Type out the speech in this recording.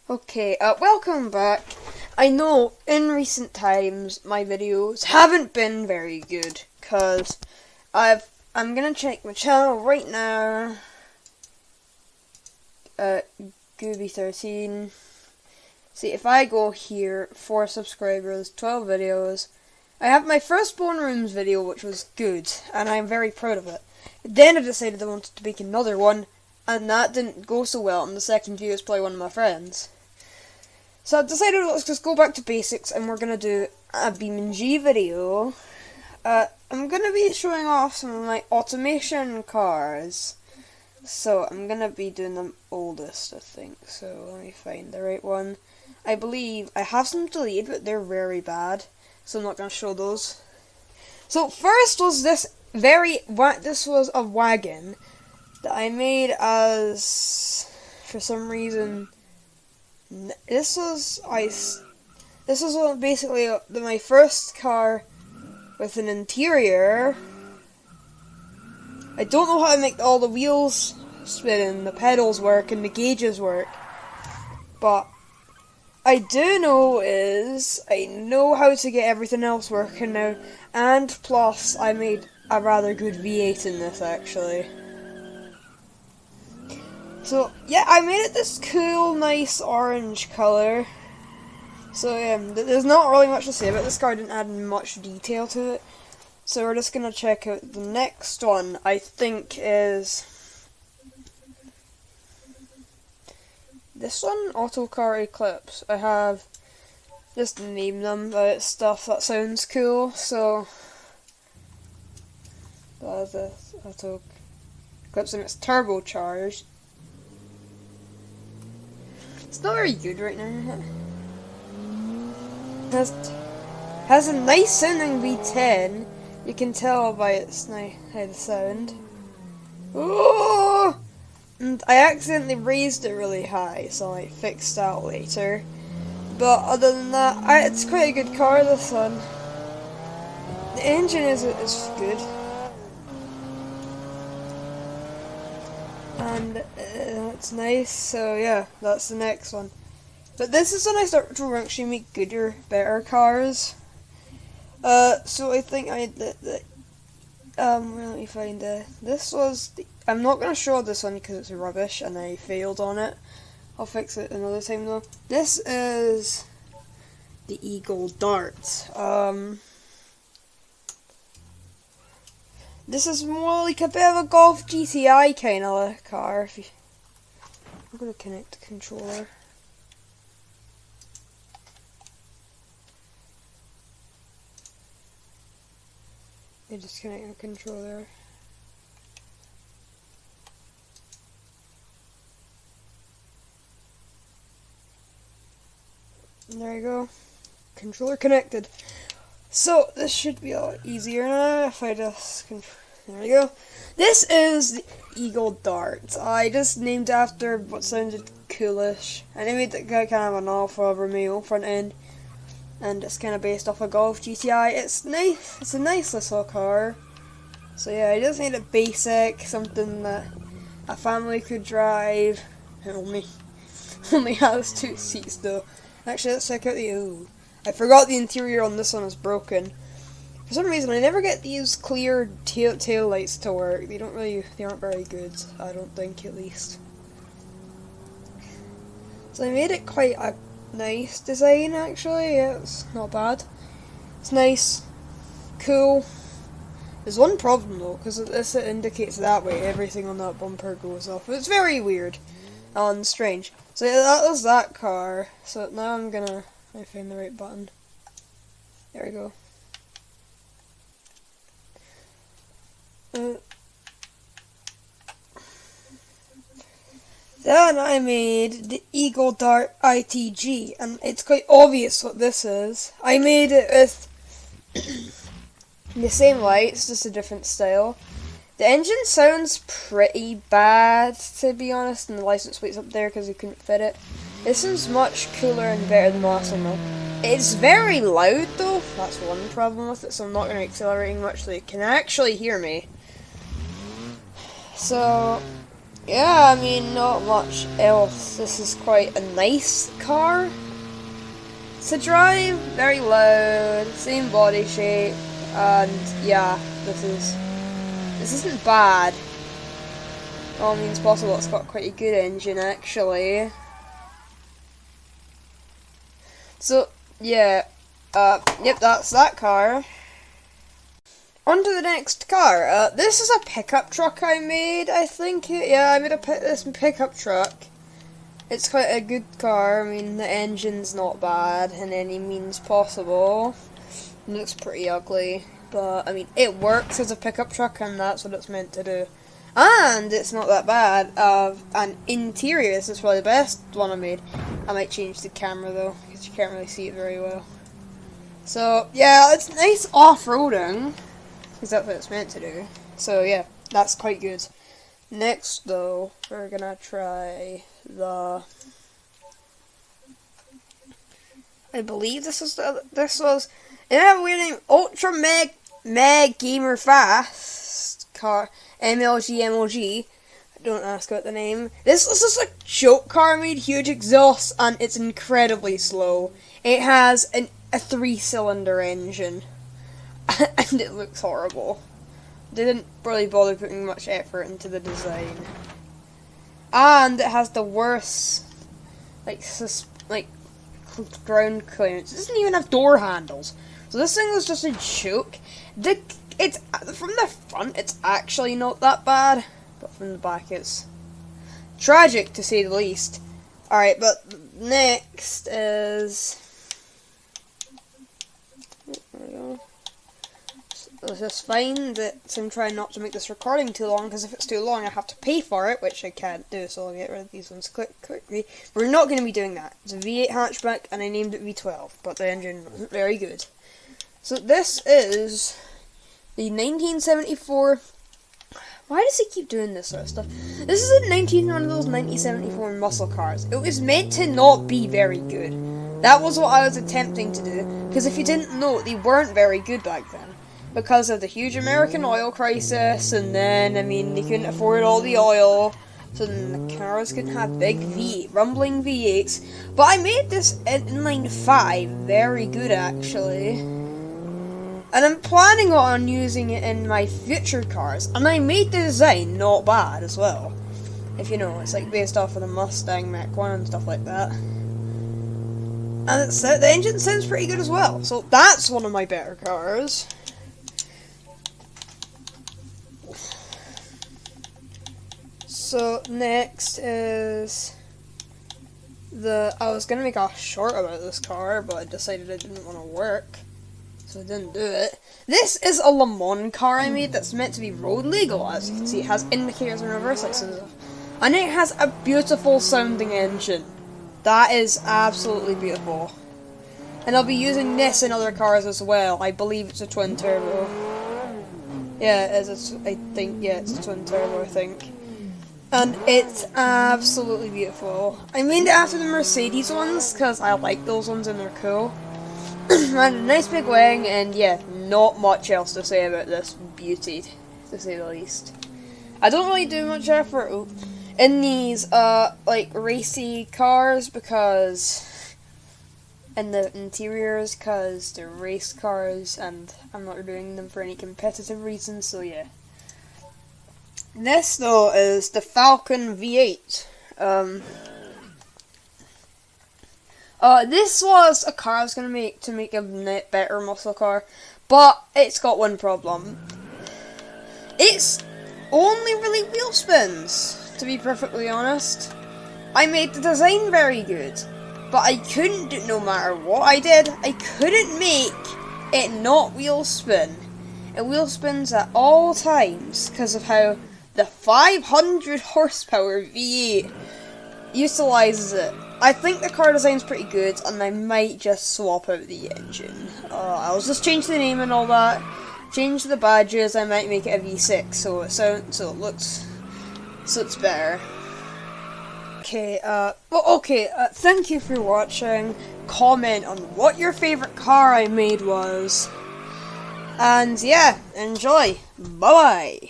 Okay, welcome back. I know in recent times my videos haven't been very good because I'm gonna check my channel right now. Gooby13. See, if I go here, 4 subscribers, 12 videos. I have my first Bone Rooms video, which was good, and I'm very proud of it. Then I decided I wanted to make another one, and that didn't go so well, and the second video is probably one of my friends. So I decided let's just go back to basics, and we're going to do a BeamNG video. I'm going to be showing off some of my automation cars. So I'm going to be doing the oldest, I think. So let me find the right one. I believe I have some deleted, but they're very bad. So I'm not going to show those. So first was this was a wagon that I made as, for some reason, this was basically my first car with an interior. I don't know how to make all the wheels spin and the pedals work and the gauges work, but I do know I know how to get everything else working now, and plus I made a rather good V8 in this actually. So yeah, I made it this cool, nice orange color. So yeah, there's not really much to say about this car. I didn't add much detail to it. So we're just gonna check out the next one. I think is this one, Autocar Eclipse. I have just named them, but it's stuff that sounds cool. So that is this Auto Eclipse, and it's turbocharged. It's not very good right now. Has a nice sounding V10. You can tell by its how the sound. Oh! And I accidentally raised it really high, so I fixed that later. But other than that, it's quite a good car, this one. The engine is good. And it's nice, so yeah, that's the next one. But this is when I start to actually make better cars. So I think let me find this was I'm not gonna show this one because it's rubbish and I failed on it. I'll fix it another time though. This is the Eagle Dart. This is more like a bit of a Golf GTI kind of car. I'm gonna connect the controller. I disconnect the controller. And there you go. Controller connected. So this should be a lot easier now if I just there we go. This is the Eagle Dart. I just named after what sounded coolish. And I made it kind of an Alfa Romeo front end. And it's kind of based off a Golf GTI. It's nice. It's a nice little car. So yeah, I just made it basic, something that a family could drive. It only has 2 seats though. Actually, let's check out the. I forgot the interior on this one is broken. For some reason, I never get these clear tail lights to work. They aren't very good. I don't think, at least. So I made it quite a nice design, actually. Yeah, it's not bad. It's nice, cool. There's one problem though, because this indicates that way everything on that bumper goes off. It's very weird and strange. So yeah, that was that car. So now I'm gonna find the right button. There we go. Then I made the Eagle Dart ITG, and it's quite obvious what this is. I made it with the same lights, just a different style. The engine sounds pretty bad, to be honest, and the license plate's up there because we couldn't fit it. This sounds much cooler and better than the last one though. It's very loud though, that's one problem with it, so I'm not going to be accelerating much so you can actually hear me. So yeah, I mean, not much else. This is quite a nice car to drive, very loud, same body shape, and yeah, this isn't bad. All means possible, it's got quite a good engine actually. So yeah, yep, that's that car. On to the next car. This is a pickup truck I made, I think. Yeah, I made this pickup truck. It's quite a good car. I mean, the engine's not bad in any means possible. It looks pretty ugly, but I mean, it works as a pickup truck, and that's what it's meant to do. And it's not that bad. And interior, this is probably the best one I made. I might change the camera though, because you can't really see it very well. So yeah, it's nice off-roading, because that's what it's meant to do. So yeah, that's quite good. Next though, we're gonna try the, I believe this was it had a weird name, Ultra Meg Gamer Fast car, MLG. Don't ask about the name. This is just a joke car made, huge exhaust, and it's incredibly slow. It has a 3-cylinder engine, and it looks horrible. They didn't really bother putting much effort into the design. And it has the worst, ground clearance. It doesn't even have door handles. So this thing was just a joke. It's from the front, it's actually not that bad, but from the back, it's tragic to say the least. Alright, but next is, there we go. Let's just find that I'm trying not to make this recording too long, because if it's too long I have to pay for it, which I can't do, so I'll get rid of these ones quickly. We're not going to be doing that. It's a V8 hatchback, and I named it V12, but the engine wasn't very good. So this is the 1974... Why does he keep doing this sort of stuff? This is one of those 1974 muscle cars. It was meant to not be very good. That was what I was attempting to do, because if you didn't know, they weren't very good back then. Because of the huge American oil crisis, and then, I mean, they couldn't afford all the oil, so then the cars couldn't have big rumbling V8s. But I made this inline 5 very good, actually. And I'm planning on using it in my future cars, and I made the design not bad as well. If you know, it's like based off of the Mustang Mach-1 and stuff like that. And the engine sounds pretty good as well, so that's one of my better cars. So next is I was gonna make a short about this car, but I decided it didn't want to work, so I didn't do it. This is a Le Mans car I made that's meant to be road legal, as you can see. It has indicators and reverse lights and stuff. And it has a beautiful sounding engine. That is absolutely beautiful. And I'll be using this in other cars as well. I believe it's a twin turbo. Yeah, it is. It's a twin turbo, I think. And it's absolutely beautiful. I made it after the Mercedes ones, because I like those ones and they're cool. And a nice big wing, and yeah, not much else to say about this beauty, to say the least. I don't really do much effort in these, racy cars, because in the interiors, because they're race cars, and I'm not doing them for any competitive reasons, so yeah. This, though, is the Falcon V8. This was a car I was going to make a better muscle car, but it's got one problem. It's only really wheel spins, to be perfectly honest. I made the design very good, but I couldn't do, no matter what I did, I couldn't make it not wheel spin. It wheel spins at all times, because of how the 500 horsepower V8 utilizes it. I think the car design's pretty good, and I might just swap out the engine. I'll just change the name and all that, change the badges. I might make it a V6, so it's better. Okay, thank you for watching. Comment on what your favorite car I made was, and yeah, enjoy. Bye bye.